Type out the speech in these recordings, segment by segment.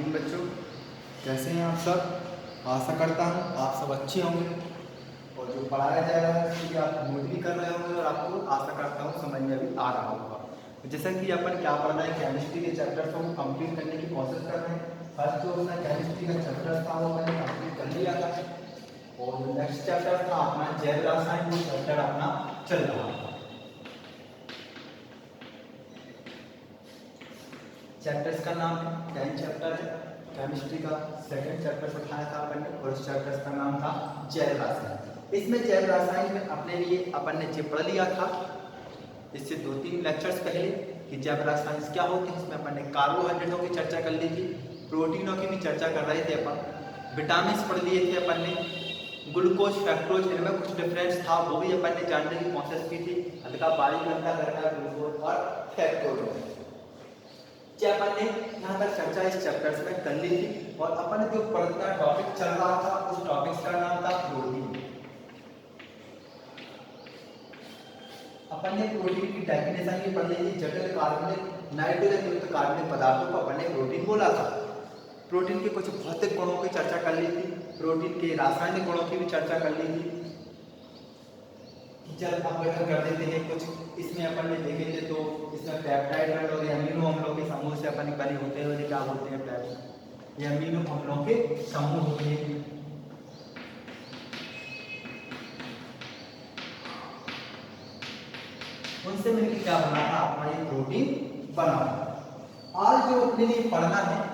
Morning बच्चों, कैसे हैं आप सब। आशा करता हूँ आप सब अच्छे होंगे और जो पढ़ाया जा रहा है उसकी आप नोट भी कर रहे होंगे और आपको आशा करता हूँ समझ में भी आ रहा होगा। तो जैसा कि अपन क्या पढ़ रहे हैं, केमिस्ट्री के चैप्टर्स को कंप्लीट करने की कोशिश कर रहे हैं। फर्स्ट जो अपना केमिस्ट्री का चैप्टर था वो मैंने कंप्लीट कर लिया था और जो नेक्स्ट चैप्टर था अपना जैव रसायन, वो चैप्टर अपना चल रहा था। चैप्टर्स का नाम 10 चैप्टर है केमिस्ट्री का। सेकंड चैप्टर उठाया था अपन ने और उस चैप्टर का नाम था जैव रसायन। इसमें जैव रसायन में अपने लिए अपन ने जो पढ़ लिया था इससे 2-3 लेक्चर्स पहले कि जैव रसायन क्या होते हैं। इसमें अपन ने कार्बोहाइड्रेटों की चर्चा कर ली थी, प्रोटीनों की भी चर्चा कर रहे थे अपन, विटामिन पढ़ लिए थे अपन ने, ग्लूकोज फ्रक्टोज इनमें कुछ डिफरेंस था वो भी अपन ने जानने की कोशिश की थी। हल्का बारीक घंटा करना ग्लूकोज और फ्रक्टोज अपन ने यहाँ तक चर्चा इस चैप्टर्स में कर ली थी। और अपन जो पढ़ना टॉपिक चल रहा था उस टॉपिक का नाम था प्रोटीन। अपन ने प्रोटीन की डेफिनेशन भी पढ़ ली थी। जटिल कार्बनिक नाइट्रोजन युक्त कार्बनिक पदार्थों को अपन ने प्रोटीन बोला था। प्रोटीन के कुछ भौतिक गुणों की चर्चा कर ली थी, प्रोटीन के रासायनिक गुणों की भी चर्चा कर ली थी। जब अपघटन कर देते हैं कुछ इसमें अपन ने देखे थे तो इसमें पेप्टाइड बॉन्ड और अमीनो अम्लों के समूह से अपन बने होते हैं। क्या बोलते हैं पेप्टाइड, ये अमीनो अम्लों के समूह होते हैं। उनसे मिलकर क्या बना था अपना ये प्रोटीन बना। आज जो अपने लिए पढ़ना है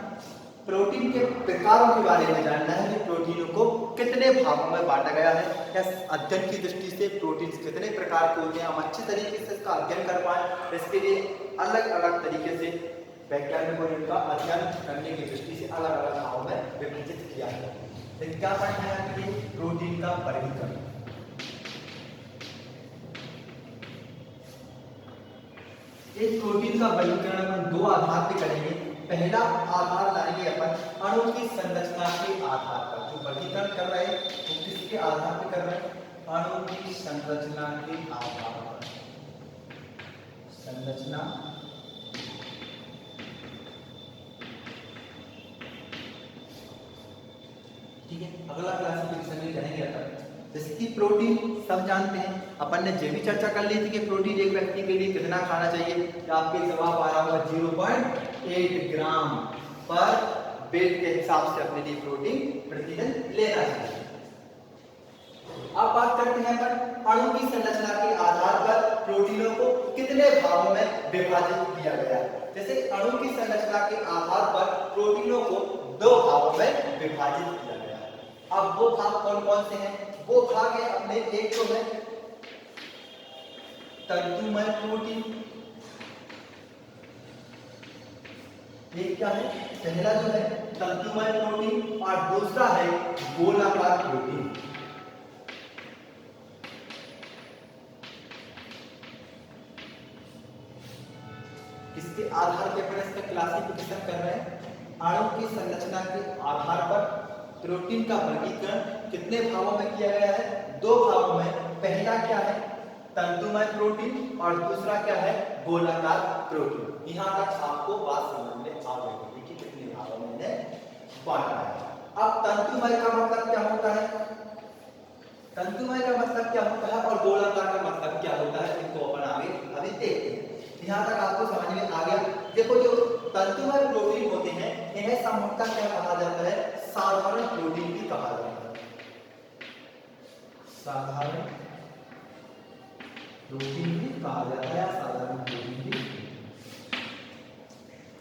प्रोटीन के प्रकारों के बारे में जानना है कि प्रोटीनों को कितने भागों में बांटा गया है। क्या अध्ययन की दृष्टि से प्रोटीन कितने प्रकार के होते हैं, हम अच्छे तरीके से इसका अध्ययन कर पाए। इसके लिए अलग अलग तरीके से वैज्ञानिकों ने इनका अध्ययन करने की दृष्टि से अलग अलग भागों में विभाजित किया है। लेकिन क्या पढ़ना है कि प्रोटीन का वर्गीकरण। इस प्रोटीन का वर्गीकरण हम 2 आधार पर करेंगे। पहला आधार लाएंगे अपन अणु की संरचना के आधार पर। जो वर्गीकरण कर रहे हैं वो किसके आधार पर कर रहे हैं, अणु की संरचना के आधार पर। संरचना ठीक है, अगला क्लासिफिकेशन में जानेंगे अपन। जैसे कि प्रोटीन सब जानते हैं, अपन ने ये भी चर्चा कर ली थी कि प्रोटीन एक व्यक्ति के लिए कितना खाना चाहिए। तो आपके जवाब आ रहा होगा 0.8 ग्राम पर वेट के हिसाब से अपने लिए प्रोटीन प्रतिदिन लेना चाहिए। अब बात करते हैं अपन अणु की संरचना के आधार पर प्रोटीनों को कितने भागों में विभाजित किया गया है। जैसे अणु की संरचना के आधार पर प्रोटीनों को 2 भागों में विभाजित किया गया है। अब वो भाग कौन कौन से हैं, वो भाग है अपने एक तो है तंतुमय प्रोटीन, एक क्या है पहला जो है तंतुमय प्रोटीन और दूसरा है गोलाकार प्रोटीन। इसके आधार पर अपन इसका क्लासिफिकेशन कर रहे हैं। अणु की संरचना के आधार पर प्रोटीन का वर्गीकरण कितने भागों में किया गया है, 2 भागों में। पहला क्या है तंतुमय प्रोटीन और दूसरा क्या है गोलाकार प्रोटीन। यहां तक आपको बात समझ में आ गई कि कितने भागों में बांटा है। अब तंतुमय का मतलब क्या होता है, तंतुमय का मतलब क्या होता है और गोलाकार का मतलब क्या होता है, इनको अपन आगे अभी देखते हैं। यहाँ तक आपको समझ में आ गया। देखो जो तंतुमय प्रोटीन होते हैं इन्हें सामान्यतः क्या कहा जाता है, साधारण प्रोटीन भी कहा जाता है। साधारण प्रोटीन भी कहा जाता है, साधारण प्रोटीन भी।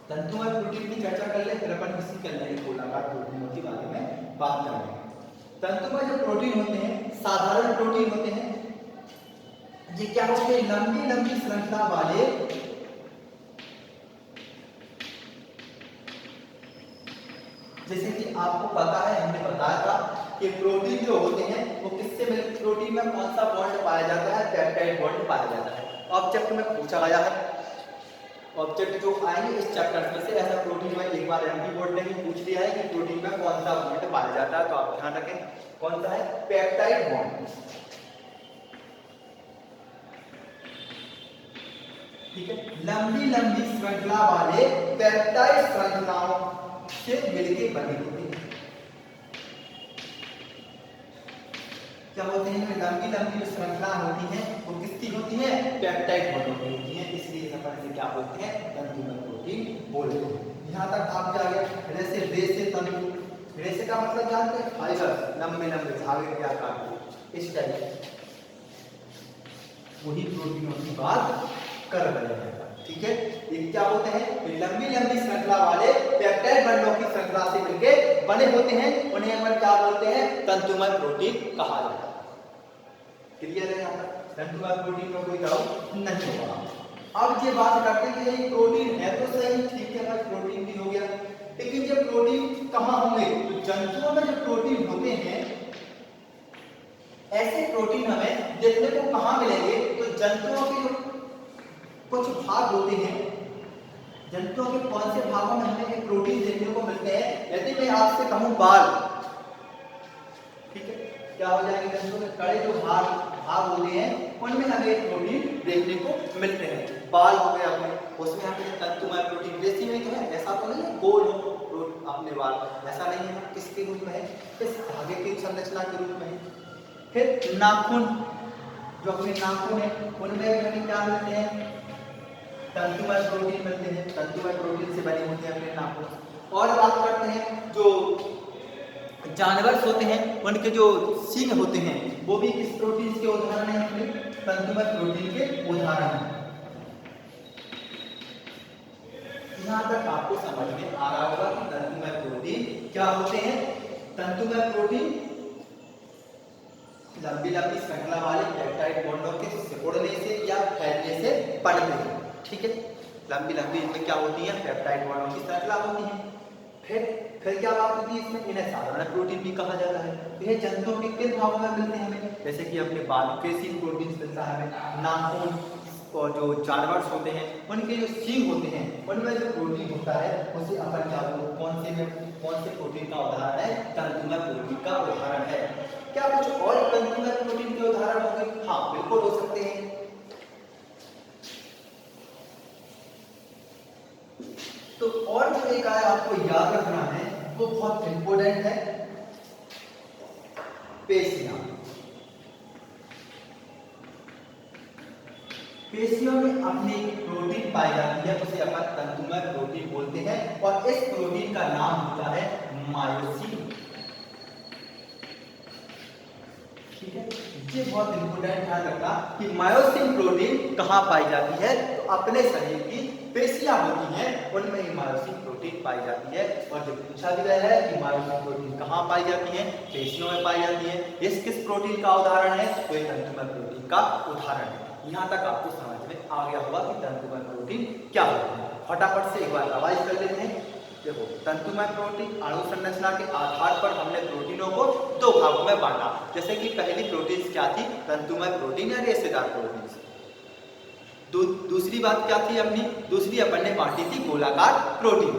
तंतुमय प्रोटीन की चर्चा कर ले फिर अपन किसी के अंदर गोलाकार प्रोटीनों के बारे में बात करेंगे। तंतुमय जो प्रोटीन होते हैं साधारण प्रोटीन होते हैं, ये क्या होते हैं लंबी लंबी श्रृंखला वाले जैसे कि आपको पता है हमने बताया था कि प्रोटीन जो होते हैं वो किससे मिलते, प्रोटीन में कौन सा बॉन्ड पाया जाता है, पेप्टाइड बॉन्ड पाया जाता है। ऑब्जेक्ट में पूछा गया है, ऑब्जेक्ट जो आएंगे इस चैप्टर में से ऐसा प्रोटीन में एक बार एमपी बोर्ड ने भी पूछ लिया है कि प्रोटीन में कौन सा बॉन्ड पाया जाता है। तो आप ध्यान रखें कौन सा है, पेप्टाइड बॉन्ड। ठीक है, लंबी लंबी श्रृंखला वाले पेप्टाइड श्रृंखलाओं से मिलके बने होते हैं। क्या होते हैं? लंबी लंबी जो श्रृंखला होती है वो किसकी होती है? पेप्टाइड बॉन्डों की होती है, इसलिए अपन से क्या बोलते हैं? तंतुमय प्रोटीन बोलते हैं। यहाँ तक आप क्या गया? जैसे रेशे तंतु, रेशे का मतलब जानते हैं? फाइबर, लंबे लंबे धागे के आकार के, इस टाइप वही प्रोटीनों की बात कर रहे हैं। ठीक है, ये क्या होते हैं? ये लंबी लंबी श्रृंखला वाले पेप्टाइड बॉन्डों की श्रृंखला से मिलके बने होते हैं, उन्हें अपन क्या बोलते हैं? तंतुमय प्रोटीन कहा जाता है। क्लियर है? यहाँ पर तंतुमय प्रोटीन में कोई डाउट नहीं होगा। अब ये बात करते हैं कि ये प्रोटीन है तो सही, ठीक है, प्रोटीन भी हो गया, लेकिन जब प्रोटीन कहाँ होंगे? तो जंतुओं में जो प्रोटीन होते हैं, ऐसे प्रोटीन हमें देखने को कहाँ मिलेंगे? तो जंतुओं के जो कुछ भाग होते हैं, जंतुओं के कौन से भागों में हमें ये प्रोटीन देखने को मिलते हैं? यदि मैं आपसे कहूं बाल, ठीक है, क्या हो जाएंगे? जंतुओं के कड़े जो भाग होते हैं उनमें हमें एक प्रोटीन देखने को मिलते हैं। बाल हो गए अपने, उसमें हमें तंतुमय प्रोटीन, रेशे में तो है, ऐसा तो नहीं है गोल हो अपने बाल, ऐसा नहीं है। किसके रूप में है? इस धागे की संरचना के रूप में है। फिर नाखून, जो अपने नाखून है उनमें हमें क्या मिलते हैं? तंतुमय प्रोटीन मिलते हैं, तंतुमय प्रोटीन से बने होते हैं अपने नाखून। और बात करते हैं जो जानवर होते हैं उनके जो सींग होते हैं वो भी किस प्रोटीन के उदाहरण हैं? अपने तंतुमय प्रोटीन के उदाहरण हैं। यहाँ तक आपको समझ में आ रहा होगा कि तंतुमय प्रोटीन क्या होते हैं? तंतुमय प्रोटीन लंबी लंबी श्रृंखला वाले पेप्टाइड बॉन्डों के सिकुड़ने से या फैलने से बनते हैं। ठीक है, लंबी लंबी इनमें क्या होती है? पेप्टाइड बॉन्डों की श्रृंखला होती है। फिर क्या बात होती है इसमें? इन्हें साधारण प्रोटीन भी कहा जाता है। यह जंतुओं के किन भागों में मिलते हैं हमें? जैसे कि अपने बाल केसिन प्रोटीन मिलता है हमें, नाखून, और जो जानवर होते हैं उनके जो सींग होते हैं उनमें जो प्रोटीन होता है उसे अपन क्या कौन से प्रोटीन का उदाहरण है? तंतुमय प्रोटीन का उदाहरण है। क्या कुछ और तंतुमय प्रोटीन के उदाहरण होंगे? हाँ, बिल्कुल हो सकते हैं। तो और जो एक आया आपको याद रखना है वो बहुत इंपॉर्टेंट है, पेशियां। पेशियों में अपनी प्रोटीन पाई जाती है, उसे अपन तंतुमय प्रोटीन बोलते हैं, और इस प्रोटीन का नाम होता है मायोसिन। ठीक है, ये बहुत इंपॉर्टेंट ध्यान रखना कि मायोसिन प्रोटीन कहाँ पाई जाती है? तो अपने शरीर की पेशियां होती हैं उनमें ही मायोसिन प्रोटीन पाई जाती है। और जो पूछा गया है कि मायोसिन प्रोटीन कहाँ पाई जाती है? पेशियों में पाई जाती है। इस किस प्रोटीन का उदाहरण है? तो ये तंतुमय प्रोटीन का उदाहरण है। यहाँ तक आपको समझ में आ गया होगा कि तंतुमय प्रोटीन क्या होते हैं। फटाफट से एक बार रिवाइज कर लेते हैं। देखो, तंतुमय प्रोटीन अणु संरचना के आधार पर हमने प्रोटीनों को दो भागों में बांटा। जैसे कि पहली प्रोटीन क्या थी? तंतुमय प्रोटीन या रेशेदार प्रोटीन। दूसरी बात क्या थी अपनी? दूसरी अपन ने बांटी थी गोलाकार प्रोटीन।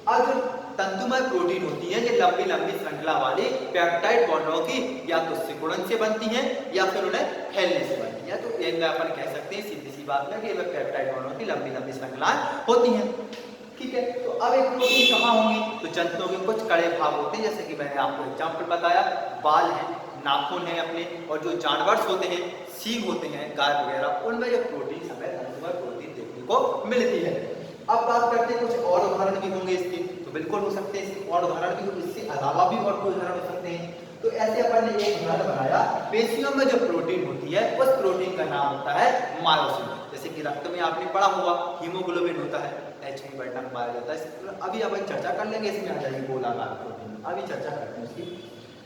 अब जो तंतुमय प्रोटीन होती है ये लंबी लंबी श्रृंखला वाली पेप्टाइड बॉन्डों की या तो सिकुड़न से बनती है या फिर उन्हें फैलने से बनती है। तो इनमें अपन कह सकते हैं सीधी सी बात में कि ये पेप्टाइड बॉन्डों की लंबी लंबी श्रृंखलाएं होती हैं। ठीक है, तो अब एक प्रोटीन कहाँ होंगी? तो जंतुओं के कुछ कड़े भाग होते हैं, जैसे कि मैंने आपको एग्जाम्पल बताया, बाल है, नाखून है अपने, और जो जानवर होते हैं, सींग होते हैं, गाय वगैरह, उनमें जो प्रोटीन हमें तंतुमय प्रोटीन देखने को मिलती है। अब बात करते हैं कुछ और उदाहरण भी होंगे इसके, तो बिल्कुल हो सकते हैं इसके और उदाहरण भी, इससे अलावा भी और कोई उदाहरण हो सकते हैं। तो ऐसे अपन ने एक उदाहरण बनाया, पेशियों में जो प्रोटीन होती है उस प्रोटीन का नाम होता है मायोसिन। जैसे कि रक्त में आपने पढ़ा होगा हीमोग्लोबिन होता है, H बढ़ना पाया जाता है। अभी अपन चर्चा कर लेंगे, इसमें आ जाएगी गोलाकार प्रोटीन, अभी चर्चा करते हैं इसकी।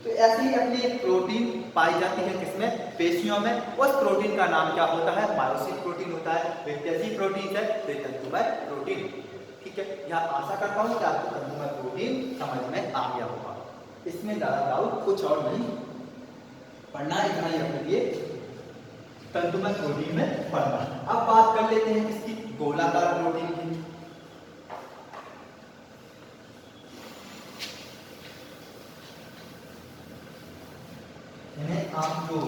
तो ऐसे ही अपनी एक प्रोटीन पाई जाती है किसमें? पेशियों में। उस प्रोटीन का नाम क्या होता है? मायोसिन प्रोटीन होता है। वे कैसी प्रोटीन है? वे तंतुमय प्रोटीन। ठीक है, यह आशा करता हूँ कि आपको तंतुमय प्रोटीन समझ में आ गया होगा। इसमें ज्यादा डाउट कुछ और नहीं, पढ़ना इतना ही अपने लिए तंतुमय प्रोटीन में पढ़ना। अब बात कर लेते हैं किसकी? गोलाकार प्रोटीन की। इन्हें आप जो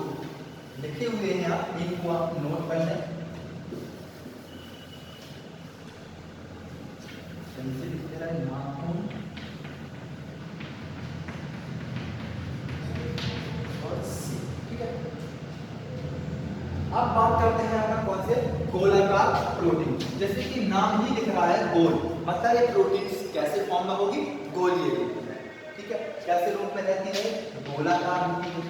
लिखे हुए हैं आप इनको आप नोट कर लें। नाखून, गोलाकार प्रोटीन। जैसे कि नाम ही दिख रहा है गोल, मतलब ये प्रोटीन कैसे फॉर्म में होगी, गोलीय रूप में। ठीक है, कैसे रूप में रहती है, गोलाकार होती है।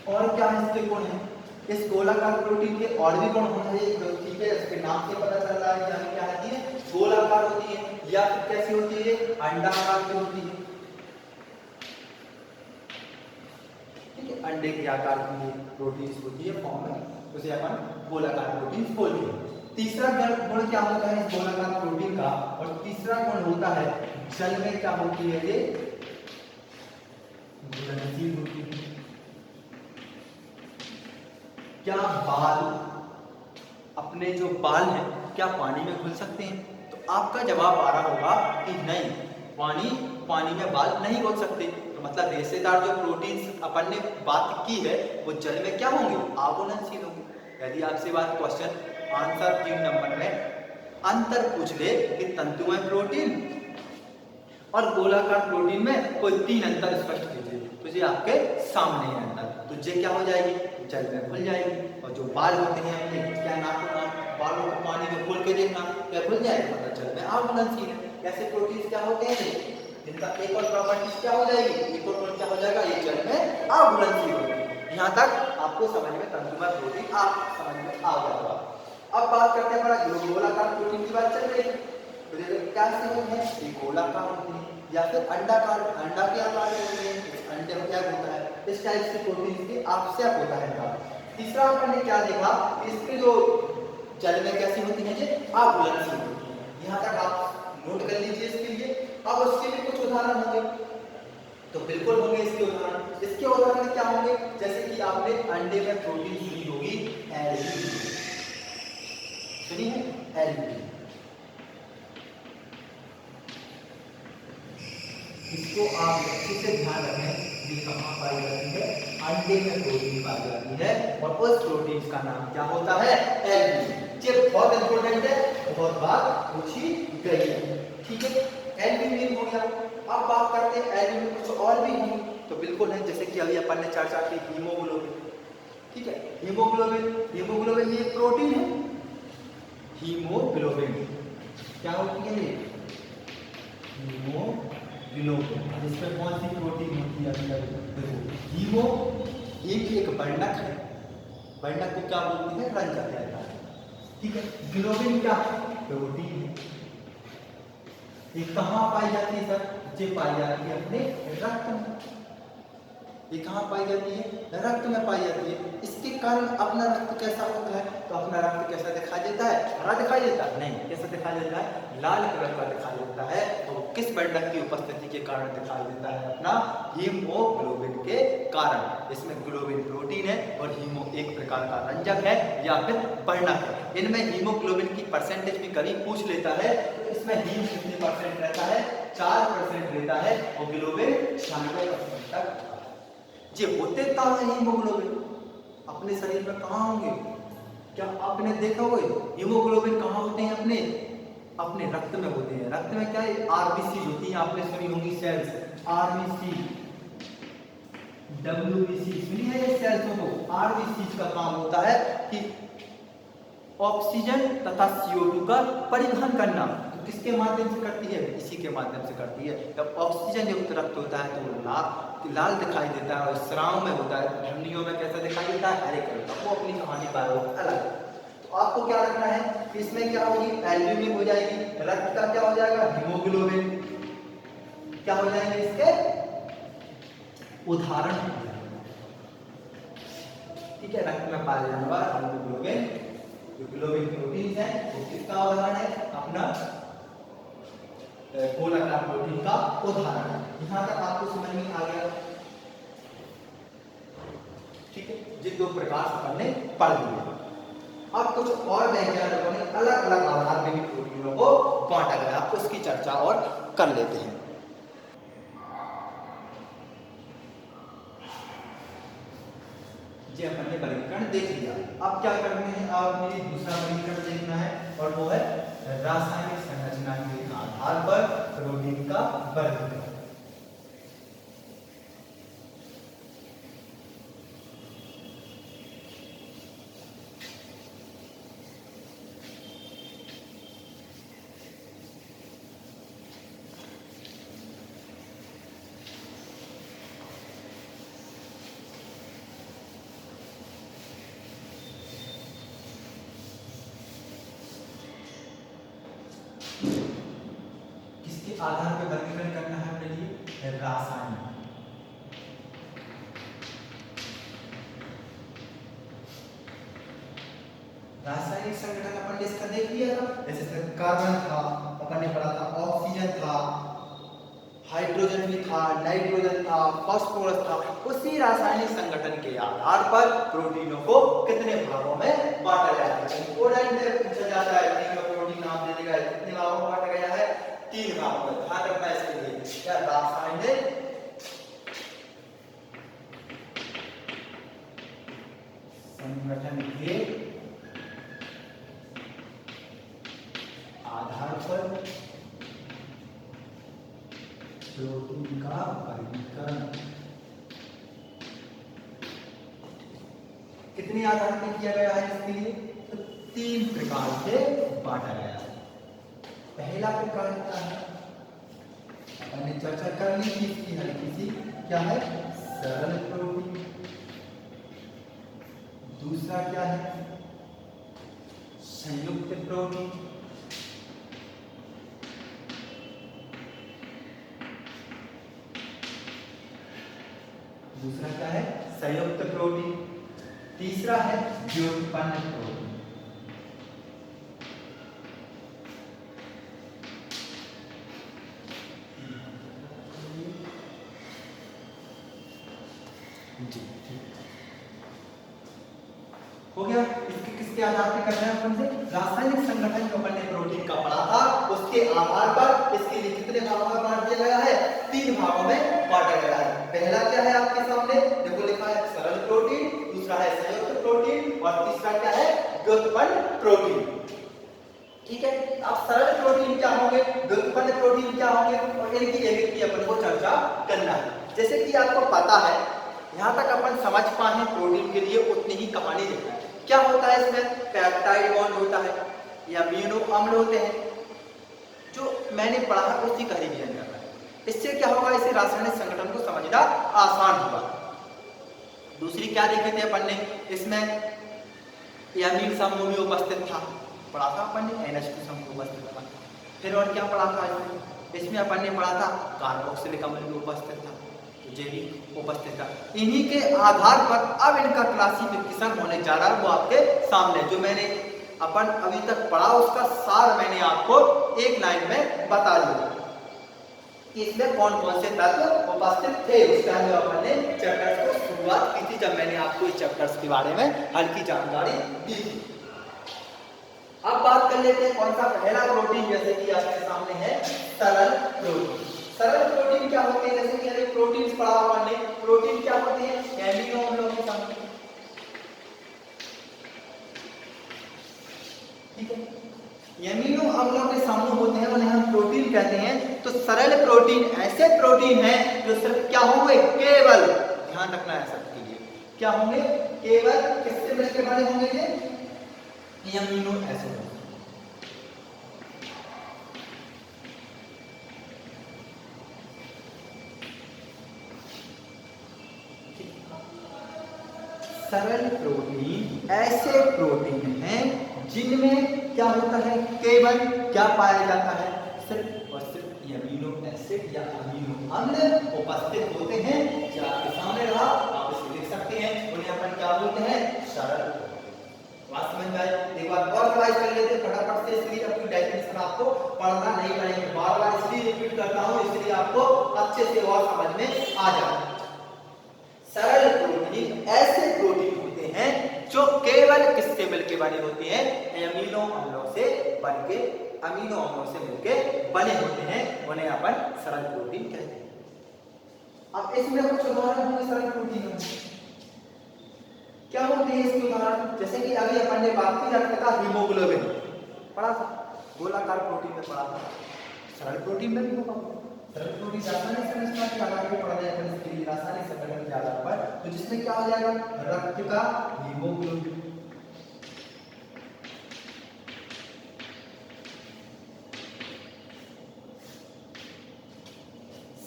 और क्या इसके गुण है, इस गोलाकार प्रोटीन के और भी गुण होने चाहिए। ठीक है, इसके नाम से पता चल रहा है कि हमें क्या रहती है, गोलाकार होती है, या फिर कैसी होती है, अंडाकार की होती है। ठीक है, अंडे के आकार की प्रोटीन्स होती है फॉर्म में, उसे अपन गोलाकार प्रोटीन्स बोलते हैं। तीसरा गुण क्या होता है इस गोलाकार प्रोटीन का, और तीसरा गुण होता है जल में क्या होती है, ये घुलनशील होती है। क्या बाल, अपने जो बाल हैं क्या पानी में घुल सकते हैं? तो आपका जवाब आ रहा होगा कि नहीं, पानी में बाल नहीं घुल सकते। तो मतलब रेशेदार जो प्रोटीन्स अपन ने बात की है वो जल में क्या होंगे, अघुलनशील होंगे। यदि आपसे बात क्वेश्चन आंसर 3 नंबर में अंतर पूछ ले कि तंतुमय प्रोटीन और गोलाकार प्रोटीन में कोई 3 अंतर स्पष्ट कीजिए, तो ये आपके सामने है अंतर। तो ये क्या हो जाएगी, जल में घुल जाएगी। और जो बाल होते हैं अपने, क्या नाखून, बालों को पानी में घोल के देखना, क्या घुल जाएगा, मतलब जल में अघुलनशील है। ऐसे प्रोटीन क्या होते हैं जिनका एक और प्रॉपर्टी क्या हो जाएगी, एक और क्या हो जाएगा, ये जल में अघुलनशील होगी। यहाँ तक आपको समझ में तंतुमय प्रोटीन आप समझ में आ गया होगा। अब बात करते हैं बड़ा गोलाकार प्रोटीन की बात चल रही है, तो क्या होते हैं, ये गोलाकार होते हैं या फिर अंडाकार, अंडा के आकार में होते हैं, अंडे में क्या होता है, इस टाइप से प्रोटीन के आवश्यक होता है। तीसरा अपन ने क्या देखा, इसके जो जल में कैसी होती है, ये अघुलनशील होती है। यहाँ तक आप नोट कर लीजिए इसके लिए। अब उसके भी कुछ उदाहरण होंगे, तो बिल्कुल होंगे इसके उदाहरण। इसके उदाहरण क्या होंगे, जैसे कि आपने अंडे में प्रोटीन सुनी होगी एल्ब्यूमिन, सुनी है एल्ब्यूमिन। इसको आप अच्छे से ध्यान रखें, ये कहाँ पाई जाती है, अंडे में प्रोटीन पाई जाती है, और उस प्रोटीन का नाम क्या होता है, एल्ब्यूमिन। ये बहुत इंपॉर्टेंट है, बहुत बार पूछी गई है। ठीक है, एल्ब्यूमिन हो गया। अब बात करते हैं एल्ब्यूमिन कुछ और भी होंगे, तो बिल्कुल है, जैसे कि अभी अपन ने चर्चा की हीमोग्लोबिन। ठीक है, हीमोग्लोबिन ये प्रोटीन है। हीमोग्लोबिन क्या होती है, हीमोग्लोबिन, इसमें कौन सी प्रोटीन होती है, देखो हीम एक वर्णक है, वर्णक को क्या बोलते हैं, रंजक कहता है। ठीक है, ग्लोबिन क्या प्रोटीन है। ये कहाँ पाई जाती है सर, ये पाई जाती है अपने रक्त में। ये कहाँ पाई जाती है, रक्त में पाई जाती है। इसके कारण अपना रक्त कैसा होता है, तो अपना रक्त कैसा दिखाई देता है, हरा दिखाई देता है, नहीं, कैसा दिखाई देता है, लाल कलर का दिखाई देता है। तो किस वर्णक की उपस्थिति के कारण दिखाई देता है, अपना हीमोग्लोबिन के कारण। इसमें ग्लोबिन प्रोटीन है और हीमो एक प्रकार का रंजक है या फिर वर्णक है। इनमें हीमोग्लोबिन की परसेंटेज भी कभी पूछ लेता है, तो इसमें हीम कितने परसेंट रहता है, 4% रहता है, और ग्लोबिन 96% तक। ये होते कहाँ है हीमोग्लोबिन, अपने शरीर में कहाँ होंगे, क्या आपने देखा होगा हीमोग्लोबिन कहाँ होते हैं, अपने रक्त में होते हैं। रक्त में क्या है, आरबीसी होती है, आपने सुनी होंगी सेल्स, आरबीसी, डब्ल्यूबीसी सुनी है, ये सेल्सों को। आरबीसी का काम होता है कि ऑक्सीजन तथा CO2 का परिवहन करना। तो किसके माध्यम से करती है, इसी के माध्यम से करती है। जब ऑक्सीजन युक्त रक्त होता है तो वो लाल दिखाई देता है, और स्राव में होता है, धमनियों में कैसा दिखाई देता है, हरे कलर का। वो अपनी कहानी का अलग। तो आपको क्या रखना है, इसमें क्या होगी, एल्ब्यूमिन हो जाएगी, रक्त का क्या हो जाएगा, हीमोग्लोबिन। क्या हो जाएंगे इसके उदाहरण। ठीक है, रक्त में पाया जाने वाला हीमोग्लोबिन, जो ग्लोबिन प्रोटीन है, वो किसका उदाहरण है, अपना गोलाकार प्रोटीन का उदाहरण है। यहां तक आपको समझ में आ गया। ठीक है, जिन दो प्रकार से हमने पढ़ लिया। अब कुछ और वैज्ञानिकों ने अलग अलग आधार पे भी प्रोटीनों को बांटा गया, आपको इसकी चर्चा और कर लेते हैं। ये हमने वर्गीकरण देख लिया। अब क्या करना है, आपने दूसरा वर्गीकरण देखना है, और वो है रासायनिक संरचना के आधार पर प्रोटीन का वर्गीकरण। आधार पे वर्गीकरण करना है अपने लिए रासायनिक। रासायनिक संगठन अपन ने इसका देख लिया था, जैसे कार्बन था, अपन ने पढ़ा था ऑक्सीजन था, हाइड्रोजन भी था, नाइट्रोजन था, फास्फोरस था। उसी रासायनिक संगठन के आधार पर प्रोटीनों को कितने भागों में बांटा जाता है। इंपोर्टेंट है, पूछा जाता है तीन का प्रोटीन नाम दे देगा, कितने भागों में बांटा गया है, 3 भागों में। ध्यान रखना इसके लिए क्या रासायनिक संगठन के आधार पर प्रोटीन का वर्गीकरण कितने आधार पर किया गया है इसके लिए, तो 3 प्रकार से बांटा गया है। पहला प्रकार क्या है, हमने चर्चा कर ली थी इसकी हल्की सी, क्या है, सरल प्रोटीन। दूसरा क्या है, संयुक्त प्रोटीन। दूसरा क्या है, संयुक्त प्रोटीन। तीसरा है व्युत्पन्न प्रोटीन। जी हो गया। इसके किसके आधार पे करना है अपन से, रासायनिक संगठन जो अपन ने प्रोटीन का पढ़ा था उसके आधार पर इसके लिए कितने भागों में बांट दिया गया है, 3 भागों में बांटा गया है। पहला क्या है आपके सामने देखो लिखा है सरल प्रोटीन, दूसरा है संयुक्त प्रोटीन और तीसरा क्या है, व्युत्पन्न प्रोटीन। ठीक है, अब सरल प्रोटीन क्या होंगे, व्युत्पन्न प्रोटीन क्या होंगे और इनकी एक की अपन को चर्चा करना है। जैसे कि आपको पता है, यहाँ तक अपन समझ पाए प्रोटीन के लिए उतनी ही कहानी लिखा है। क्या होता है इसमें, पेप्टाइड बॉन्ड होता है या अमीनो अम्ल होते हैं, जो मैंने पढ़ा है उसी का रिवीजन करना है। इससे क्या होगा, इसे रासायनिक संगठन को समझना आसान होगा। दूसरी क्या देखे थे अपन ने, इसमें एमीन समूह भी उपस्थित था, पढ़ा था अपन ने, NH2 समूह उपस्थित था। फिर और क्या पढ़ा था इसमें अपन ने पढ़ा था कार्बोक्सिलिक अम्ल भी उपस्थित था, जैविक उपस्थित था। इन्हीं के आधार पर अब इनका क्लासिफिकेशन होने जा रहा है, वो आपके सामने जो मैंने अपन अभी तक पढ़ा उसका सार मैंने आपको एक लाइन में बता दिया कि इसमें कौन कौन से तत्व उपस्थित थे। उस टाइम अपन ने चैप्टर्स को शुरुआत की थी, जब मैंने आपको इस चैप्टर्स के बारे में हल्की जानकारी दी थी। अब बात कर लेते हैं कौन सा पहला प्रोटीन, जैसे कि आपके सामने है सरल प्रोटीन। सरल प्रोटीन क्या होते हैं, जैसे कि अभी प्रोटीन पढ़ा अपन ने, प्रोटीन क्या होते हैं, एमिनो अम्लों के समूह। ठीक है, एमिनो अम्लों के समूह होते हैं, उन्हें हम प्रोटीन कहते हैं। तो सरल प्रोटीन ऐसे प्रोटीन हैं जो सिर्फ क्या होंगे, केवल ध्यान रखना है सबके लिए, क्या होंगे, केवल किससे मिलकर बने होंगे ये एमिनो एसिड। सरल प्रोटीन ऐसे प्रोटीन हैं जिनमें क्या होता है, केवल क्या पाया जाता है, सिर्फ और सिर्फ एमिनो एसिड या अमीनो अम्ल उपस्थित होते हैं। जो आपके सामने रहा आप इसे लिख सकते हैं, उन्हें अपन क्या बोलते हैं, सरल। बात समझ में आई, एक बार और रिवाइज कर लेते हैं फटाफट से, इसलिए अपनी डेफिनेशन आपको पढ़ना नहीं पड़ेगा, बार बार इसलिए रिपीट करता हूं, इसलिए आपको अच्छे से और समझ में आ जाए। सरल प्रोटीन ऐसे प्रोटीन होते हैं जो केवल किससे मिलके बने होते हैं, अमीनो अम्लों से बनके, अमीनो अम्लों से मिलके बने होते हैं, उन्हें अपन सरल प्रोटीन कहते हैं। अब इसमें कुछ उदाहरण होंगे सरल प्रोटीन में, क्या होते हैं इसके उदाहरण, जैसे कि अभी अपन ने बात की रखा था हीमोग्लोबिन, पढ़ा था, गोलाकार प्रोटीन में पढ़ा था, सरल प्रोटीन में भी होगा। सरल प्रोटीन रासायनिक संरचना के आधार पर पढ़ा जाएगा, इसके लिए रासायनिक संगठन के आधार पर, तो जिसमें क्या हो जाएगा, रक्त का हीमोग्लोबिन।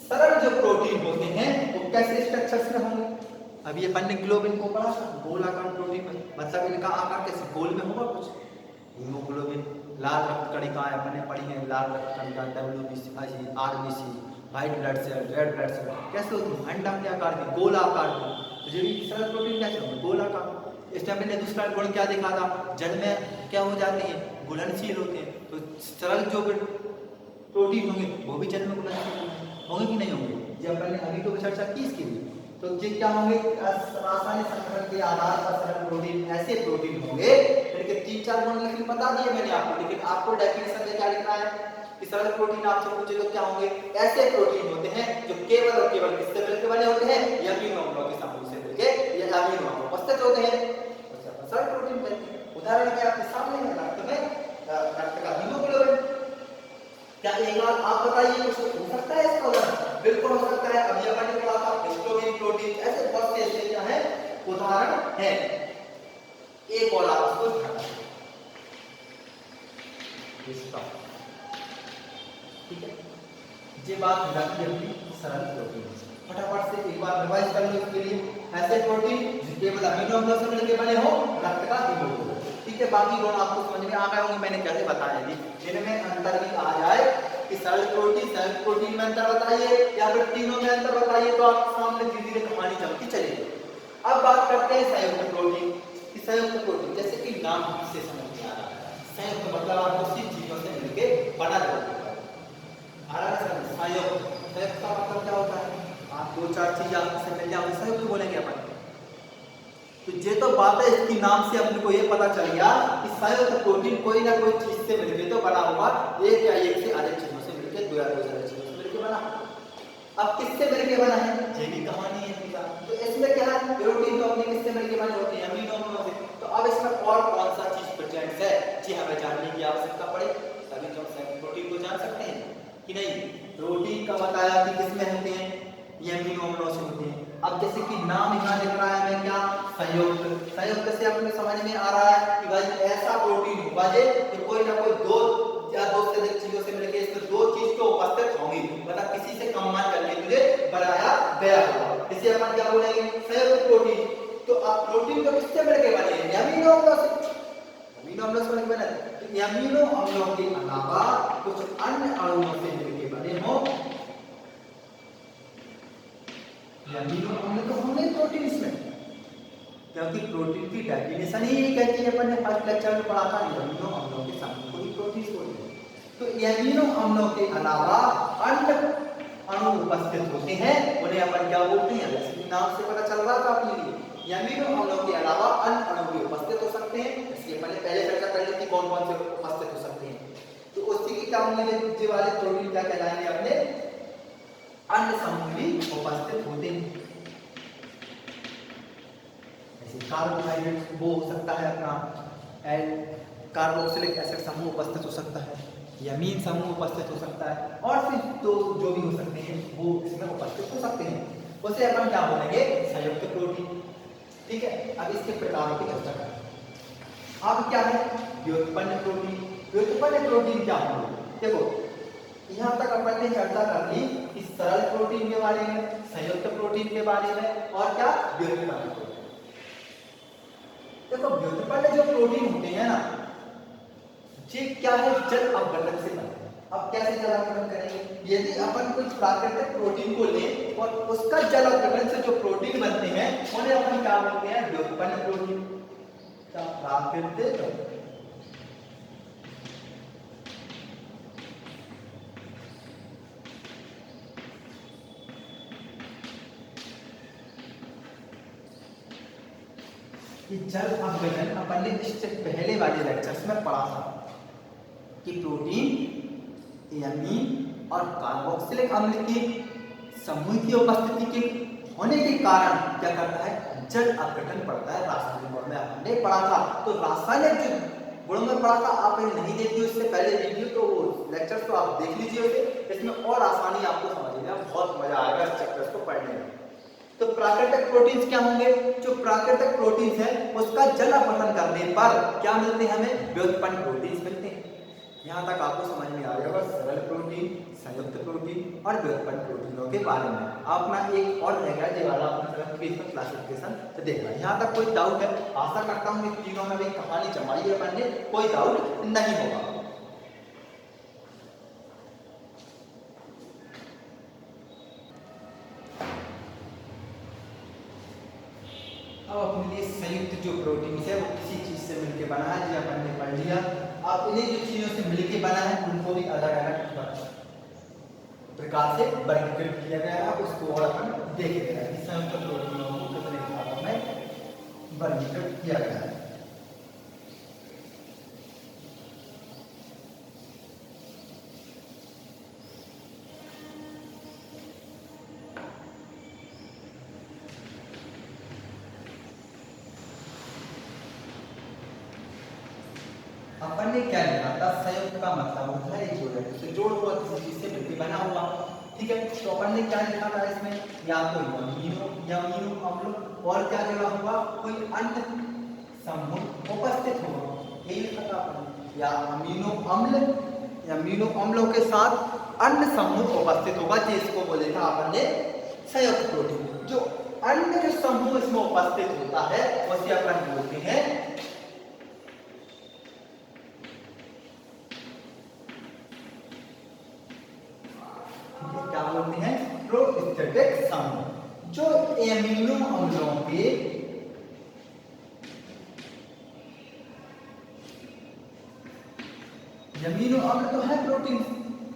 सरल जो प्रोटीन होते हैं वो कैसे स्ट्रक्चर्स में होंगे, अभी अपन ने ग्लोबिन को पढ़ा था, गोलाकार प्रोटीन में, मतलब इनका आकार कैसे गोल में होगा कुछ, हीमोग्लोबिन लाल रक्त कणिकाएं अपने पढ़ी हैं, लाल रक्त कणिका WBC, RBC, white blood cell, red blood cell कैसे होती है, अंडा के आकार की, गोल आकार की। तो ये भी सरल प्रोटीन कैसे होंगे, गोल आकार। इस टाइम मैंने दूसरा गुण क्या देखा था, जल में क्या हो जाते हैं, घुलनशील होते हैं। तो सरल जो प्रोटीन होंगे वो भी जल में घुलनशील होंगे कि नहीं होंगे, ये अपन ने अभी तो चर्चा की इसकी भी। तो ये क्या होंगे, रासायनिक संगठन के आधार पर सरल प्रोटीन ऐसे प्रोटीन होंगे, इनके 3-4 गुण लेकिन बता दिए मैंने आपको, लेकिन आपको डेफिनेशन में क्या लिखना है कि सरल प्रोटीन आपसे पूछे तो क्या होंगे, ऐसे प्रोटीन होते हैं जो केवल और केवल किससे मिलकर बने होते हैं, अमीनो अम्लों के समूह से मिलकर ये अमीनो अम्ल उपस्थित होते हैं, सरल प्रोटीन कहते हैं। उदाहरण क्या आपके सामने है, रक्त में रक्त का हीमोग्लोबिन। क्या एक बार आप बताइए कुछ हो सकता है इसका उदाहरण, बिल्कुल हो सकता है। अभी अपन ने पढ़ा था हिस्टोन प्रोटीन, ऐसे बहुत से ऐसे क्या है उदाहरण है। एक और आप उसको ध्यान रखें, ठीक है। ये बात हो जाती है अपनी सरल प्रोटीन। फटाफट से एक बार रिवाइज कर लो इसके लिए, ऐसे प्रोटीन जो केवल अमीनो अम्लों से मिलकर बने हो, रक्त का हीमोग्लोबिन, ठीक है। बाकी गुण आपको समझ में आ गए होंगे, मैंने कैसे बताया जी, जिनमें अंतर भी आ जाए कि सरल प्रोटीन में अंतर बताइए या फिर तीनों में अंतर बताइए, तो आपके सामने धीरे धीरे कहानी चलती चलेगी। अब बात करते हैं संयुक्त प्रोटीन। संयुक्त प्रोटीन जैसे कि नाम से समझ में आ रहा है, संयुक्त मतलब आपको सिर्फ चीजों से मिलकर बना रहता है। संयुक्त का मतलब क्या होता है, आप 2-4 चीज आपसे मिल जाए संयुक्त बोलेंगे अपन। तो ये तो बात है, इसकी नाम से अपने को ये पता चल गया कि संयुक्त प्रोटीन कोई ना कोई चीज से मिलकर तो बना होगा, एक या एक से अधिक चीजों से मिलकर, 2 या 2 से अधिक चीजों से मिलकर बना। अब किससे मिलकर बना है, ये भी कहानी है पूरा। तो इसमें क्या है, प्रोटीन तो अपने किससे मिलकर बने होते हैं, अमीनो अम्लों से। तो अब इसमें और कौन सा चीज प्रेजेंट है, जी हमें जानने की आवश्यकता पड़े, तभी तो हम संयुक्त प्रोटीन को जान सकते हैं कि नहीं। प्रोटीन का बताया कि किसमें होते हैं, ये अमीनो अम्लों से होते हैं। अब जैसे कि नाम यहाँ लिख रहा है हमें क्या, संयुक्त। संयुक्त से अपने समझ में आ रहा है कि भाई ऐसा प्रोटीन होगा जे तो कोई ना कोई 2 या 2 से अधिक चीजों से मिलकर इसमें 2 चीज तो उपस्थित होंगी, मतलब किसी से कंबाइन करके तुझे बनाया गया होगा, इसे अपन क्या बोलेंगे, संयुक्त प्रोटीन। तो अब प्रोटीन तो किससे मिलकर बने हैं, अमीनो अम्लों से। अमीनो अम्लों से मिलकर बने, तो अमीनो अम्लों के अलावा कुछ अन्य अणुओं से मिलकर बने हो, अमीनो अम्ल तो होंगे प्रोटीन इसमें, क्योंकि प्रोटीन की डेफिनेशन ही यही कहती है, अपन ने फर्स्ट लेक्चर में पढ़ा था, अमीनो अम्लों के समूह को ही प्रोटीन बोलते हैं। तो अमीनो अम्लों के अलावा अन्य अणु उपस्थित होते हैं, उन्हें अपन क्या बोलते हैं, जैसे नाम से पता चल रहा था अपने लिए, अमीनो अम्लों के अलावा अन्य अणु भी उपस्थित हो सकते हैं। इसलिए पहले चर्चा कर ली थी कौन कौन से उपस्थित हो सकते हैं। तो उसी की क्या होंगे, वाले प्रोटीन क्या कहलाएंगे, अपने अन्य समूह भी उपस्थित होते हैं। जैसे कार्बोहाइड्रेट वो हो सकता है अपना कार्बोक्सिलिक एसिड समूह उपस्थित हो सकता है, यमीन समूह उपस्थित हो सकता है, और फिर तो जो भी हो सकते हैं वो इसमें उपस्थित हो सकते हैं, उसे अपन क्या बोलेंगे, संयुक्त प्रोटीन, ठीक है। अब इसके प्रकारों की चर्चा करें। अब क्या है व्युत्पन्न प्रोटीन। व्युत्पन्न प्रोटीन क्या होंगे, देखो यहाँ तक अपन ने चर्चा कर ली कि सरल प्रोटीन के बारे में, संयुक्त प्रोटीन के बारे में, और क्या व्युत्पन्न प्रोटीन। देखो व्युत्पन्न जो प्रोटीन होते हैं ना, ये क्या है, जल अपघटन से बनते हैं। अब कैसे जल अपघटन करेंगे, यदि अपन कुछ प्राकृतिक प्रोटीन को लें और उसका जल अपघटन से जो प्रोटीन बनते हैं उन्हें अपन क्या बोलते हैं, व्युत्पन्न प्रोटीन। प्राकृतिक जल अपघटन अपन ने इससे पहले वाले लेक्चर्स में पढ़ा था कि प्रोटीन, एमीन और कार्बोक्सिलिक अम्ल की समूह की उपस्थिति के होने के कारण क्या करता है, जल अपघटन पड़ता है। रासायनिक गुण में हमने पढ़ा था, तो रासायनिक जो गुणों में पढ़ा था, आपने नहीं देखी उससे पहले वीडियो तो वो लेक्चर्स तो आप देख लीजिए उसे, इसमें और आसानी आपको समझने में बहुत मजा आएगा इस चैप्टर्स को पढ़ने में। तो प्राकृतिक प्रोटीन्स क्या होंगे, जो प्राकृतिक प्रोटीन्स है उसका जल अपघटन करने पर क्या मिलते हैं, हमें व्युत्पन्न प्रोटीन्स मिलते हैं। यहाँ तक आपको समझ में आ गया सरल प्रोटीन, संयुक्त प्रोटीन और व्युत्पन्न प्रोटीनों के बारे में। अपना एक और रहेगा ये वाला अपना क्लासिफिकेशन तो देखना। यहाँ तक कोई डाउट है, आशा करता हूँ कि तीनों में भी कहानी जमाई है, बनने कोई डाउट नहीं होगा। अब अपने लिए संयुक्त जो प्रोटीन है वो किसी चीज से मिलके बना है, जो अपन ने पढ़ लिया। अब इन्हीं जो चीजों से मिलके बना है उनको भी अलग अलग प्रकार से वर्गीकृत किया गया है। उसको और अपन देखेंगे कि संयुक्त प्रोटीनों को कितने भागों में वर्गीकृत किया गया है। अपन ने क्या लिखा था, संयुक्त का मतलब होता है जोड़, तो जोड़ हुआ किसी चीज से मिलकर बना हुआ, ठीक है। तो अपन ने क्या लिखा था इसमें, या तो अमीनो अम्ल और क्या जुड़ा हुआ, कोई अन्य समूह उपस्थित होगा, यही लिखा था अपन, या अमीनो अम्लों के साथ अन्य समूह उपस्थित होगा, जिसको बोले था अपन ने संयुक्त प्रोटीन। जो अन्य जो समूह इसमें उपस्थित होता है उसे अपन बोलते हैं, क्या बोलते हैं, प्रोस्टेटिक समूह। जो एमिनो अम्लों के अमीनो अम्ल तो है प्रोटीन,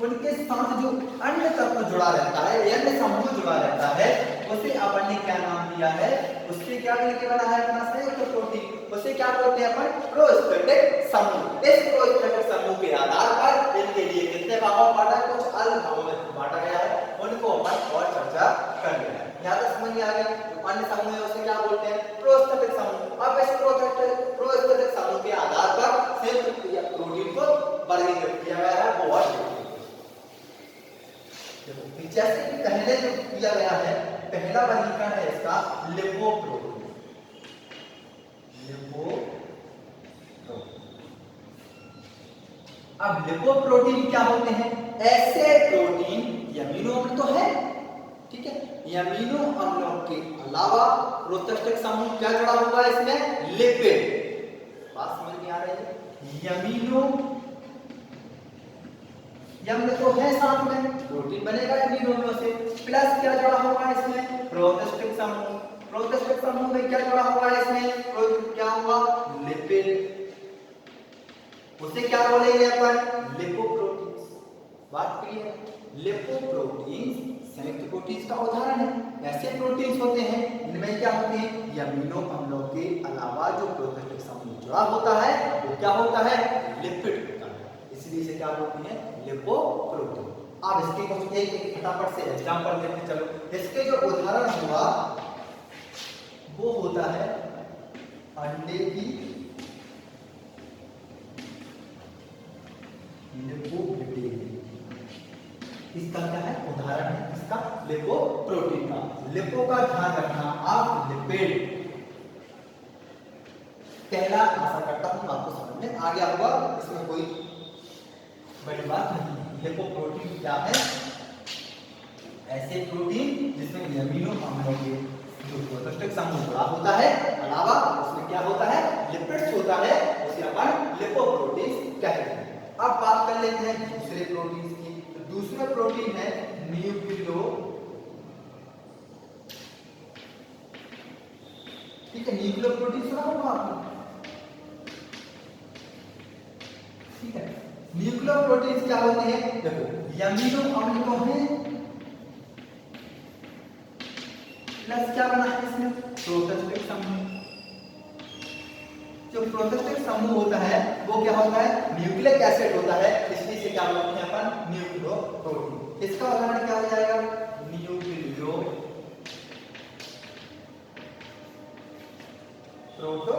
उनके साथ जो अन्य तत्व जुड़ा रहता है, अन्य समूह जुड़ा रहता है, उसे अपन ने क्या नाम दिया है, उससे क्या मिलके बना है अपना संयुक्त प्रोटीन, उसे क्या बोलते हैं अपन, प्रोस्टेटिक समूह। इस प्रोस्टेटिक समूह के आधार पर इनके लिए कितने भागों में बांटा, कुछ अलग भागों में बांटा गया है, उनको अपन और चर्चा कर लेंगे। यहाँ तक समझ में आ गया। तो अन्य समूह है उसे क्या बोलते हैं, प्रोस्टेटिक समूह। अब इस प्रोस्टेटिक समूह के आधार पर संयुक्त प्रोटीन को वर्गीकृत किया गया है, वो और जैसे कि पहले जो किया गया है, पहला वर्गीकरण है इसका लिपोप्रोटीन। अब लिपोप्रोटीन क्या होते हैं, ऐसे प्रोटीन, अमीनो अम्ल तो है, ठीक है, अमीनो अम्लों के अलावा प्रोस्टेटिक समूह क्या जुड़ा हुआ है इसमें, लिपिड। बात समझ में आ रही है, अमीनो अम्ल तो है, साथ में प्रोटीन बनेगा अमीनो अम्लों से, प्लस क्या जुड़ा हुआ है इसमें, प्रोस्टेटिक समूह। प्रोस्टेटिक समूह में क्या जुड़ा हुआ है इसमें, क्या हुआ, लिपिड। उसे क्या बोलेंगे अपन, लिपोप्रोटीन्स। बात क्लियर है। लिपोप्रोटीन्स संयुक्त प्रोटीन्स का उदाहरण है। ऐसे प्रोटीन्स होते हैं इनमें क्या होते हैं, अमीनो अम्लों के अलावा जो प्रोस्टेटिक समूह जुड़ा होता है वो क्या होता है, लिपिड होता है, इसलिए इसे क्या बोलते हैं, लिपोप्रोटीन। अब इसके कुछ एक फटाफट से एग्जांपल देखते चलो। इसके जो उदाहरण हुआ वो होता है अंडे की लिपोप्रोटीन। इसका क्या है, उदाहरण है इसका लिपोप्रोटीन का। लिपो का ध्यान रखना आप, लिपिड पहला आशा करता हूं आपको समझ में आ गया होगा, इसमें कोई बड़ी बात नहीं। लिपोप्रोटीन क्या है, ऐसे प्रोटीन जिसमें अमीनो अम्लों के जो प्रोस्टेटिक समूह जुड़ा होता है, अलावा उसमें क्या होता है, लिपिड्स होता है, उसे अपन लिपोप्रोटीन कहते हैं। अब बात कर लेते हैं दूसरे प्रोटीन की। तो दूसरा प्रोटीन है न्यूक्लियो, ठीक है, न्यूक्लियो प्रोटीन सुना होगा आपने, ठीक है। न्यूक्लियो प्रोटीन क्या होते हैं, देखो अमीनो अम्ल तो है, प्लस क्या बना है इसमें, प्रोस्टेटिक समूह। जो प्रोस्टेटिक समूह होता है वो क्या होता है, न्यूक्लिक एसिड होता है, इसलिए से क्या बोलते हैं अपन, न्यूक्लियो प्रोटीन। इसका उदाहरण क्या हो जाएगा, न्यूक्लियो प्रोटीन।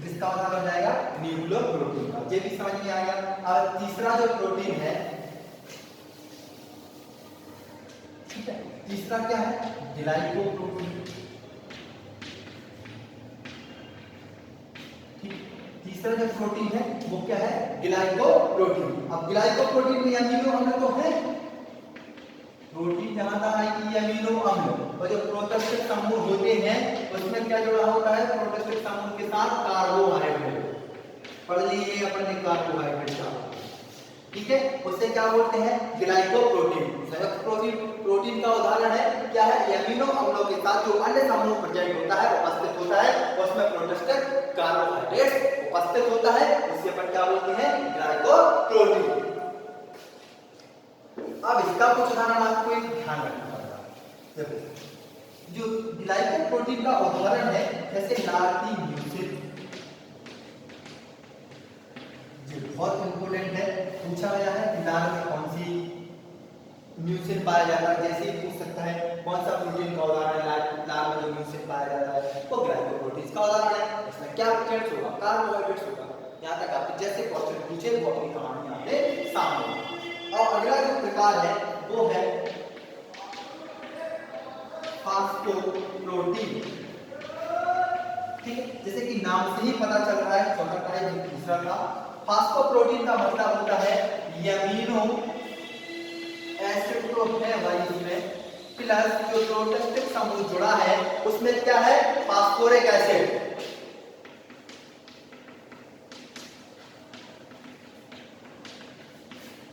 इसका उदाहरण हो जाएगा न्यूक्लियो प्रोटीन का, ये भी समझ में आ गया। और तीसरा जो प्रोटीन है, ठीक है, तीसरा क्या है, ग्लाइकोप्रोटीन। तीसरा जो प्रोटीन है वो क्या है, ग्लाइकोप्रोटीन। अब ग्लाइकोप्रोटीन में अमीनो अम्ल तो है, प्रोटीन जहां था है कि अमीनो अम्ल, और जो प्रोस्टेटिक समूह होते हैं उसमें क्या जुड़ा होता है, प्रोस्टेटिक समूह के साथ कार्बोहाइड्रेट। पढ़ लिए अपन ने कार्बोहाइड्रेट का, ठीक है, उसे क्या बोलते हैं, ग्लाइकोप्रोटीन। संयुक्त प्रोटीन का उदाहरण है क्या है, एमिनो अम्लों के साथ जो अन्य समूह प्रेजेंट होता है, उपस्थित होता है, उसमें प्रोटीस्टर कार्बोहाइड्रेट उपस्थित होता है, उसे अपन क्या बोलते हैं, ग्लाइकोप्रोटीन। अब इसका कुछ उदाहरण आपको एक ध्यान रखना पड़ेगा। देखो जो ग्लाइकोप्रोटीन का उदाहरण है जैसे लार्टिम्यूसिन, जो बहुत इंपॉर्टेंट है, पूछा गया है कि लार में कौन सी म्यूसिन पाया जाता है, जैसे ही पूछ सकता है कौन सा प्रोटीन का उदाहरण है, लार में जो म्यूसिन पाया जाता है वो ग्लाइकोप्रोटीन का उदाहरण है। इसमें क्या प्रेजेंट होगा, कार्बोहाइड्रेट्स होगा। यहाँ तक आप जैसे क्वेश्चन पूछे वो अपनी कहानी आपके सामने। और अगला जो प्रकार है वो है फास्फोप्रोटीन। ठीक है, जैसे कि नाम से ही पता चल रहा है, छोटा का है जो दूसरा था। फास्फोप्रोटीन का मतलब होता है एमिनो एसिड तो है भाई इसमें, प्लस जो प्रोटीस्टिक समूह जुड़ा है उसमें क्या है, फास्फोरिक एसिड।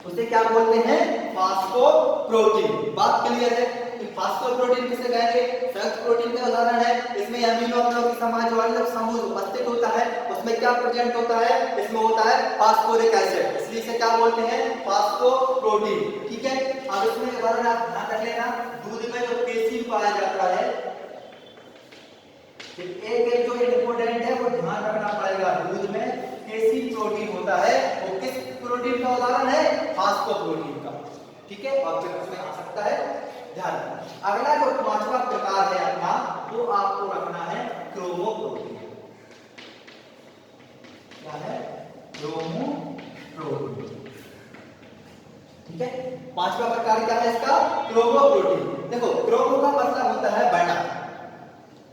उसे क्या बोलते हैं, फास्फोप्रोटीन। बात क्लियर है कि फास्फोप्रोटीन किसे कहेंगे, संयुक्त प्रोटीन का उदाहरण है। इसमें एमिनो अम्लों के समान जो अलग समूह उपस्थित होता है उसमें क्या प्रेजेंट होता है, इसमें होता है फास्फोरिक एसिड, इसलिए इसे क्या बोलते हैं, फास्फोप्रोटीन। ठीक है, अब इसमें उदाहरण आप ध्यान रख लेना, दूध में जो केसीन पाया जाता है, एक जो इंपॉर्टेंट है वो ध्यान रखना पड़ेगा, दूध में केसीन प्रोटीन होता है, वो किस प्रोटीन का उदाहरण है, फास्फोप्रोटीन का। ठीक है, ऑब्जेक्ट उसमें आ सकता है, ध्यान रखना। अगला जो पांचवा प्रकार है अपना, वो आपको रखना है क्रोमोप्रोटीन। क्या है, क्रोमोप्रोटीन। ठीक है, पांचवा प्रकार क्या है इसका, क्रोमोप्रोटीन। देखो क्रोमो का मतलब होता है वर्णक,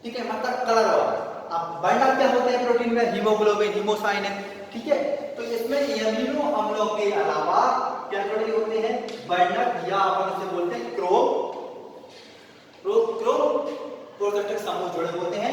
ठीक है, मतलब कलर वाला। अब वर्णक क्या होते हैं प्रोटीन में, हीमोग्लोबिन, हीमोसाइन। ठीक है, तो इसमें एमिनो अम्लों के अलावा क्या जुड़े होते हैं, वर्णक, या अपन उसे बोलते हैं क्रोम प्रोटीस्टिक समूह जुड़े होते हैं।